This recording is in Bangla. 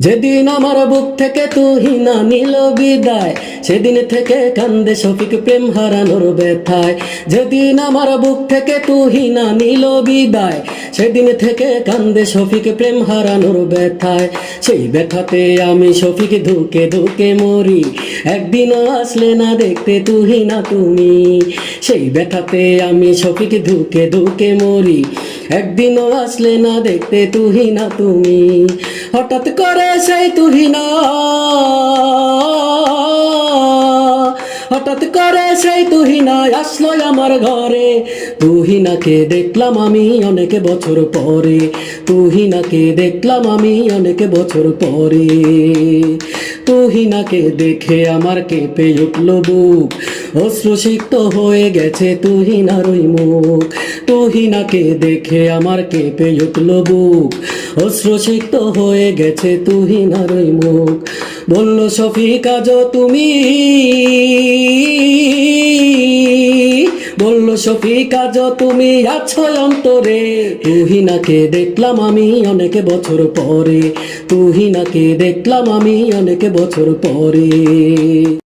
যেদিন আমার বুক থেকে তুহিনা নিল বিদায়, সেদিন থেকে কান্দে শফিক প্রেম হারানোর ব্যথায়। যেদিন আমার বুক থেকে তুহিনা নিল বিদায়, সেদিন থেকে কান্দে শফিক প্রেম হারানোর ব্যথায়। সেই ব্যথাতে আমি শফিক ধুকে ধুকে মরি, একদিনও আসলে না দেখতে তুহিনা তুমি। সেই ব্যথাতে আমি শফিক ধুকে ধুকে মরি, একদিনও আসলে না দেখতে তুহিনা তুমি। হঠাৎ করে সেই তুহিনা, হঠাৎ করে সেই তুহিনা আসলো আমার ঘরে। তুহিনাকে দেখলাম আমি অনেক বছর পরে, তুহিনাকে দেখলাম আমি অনেক বছর পরে। তুহিনাকে দেখে আমার কেঁপে উঠল বুক, অশ্রুসিক্ত হয়ে গেছে তুহিনার ওই মুখ। তুহিনাকে দেখে আমার কেঁপে উঠল বুক, অশ্রুসিক্ত হয়ে গেছে তুহিনার ওই মুখ। বলল শফিক আজও তুমি, বলল শফিক আজও তুমি আছো অন্তরে। তুহিনাকে দেখলাম আমি অনেক বছর পরে, তুহিনাকে দেখলাম আমি অনেক বছর পরে।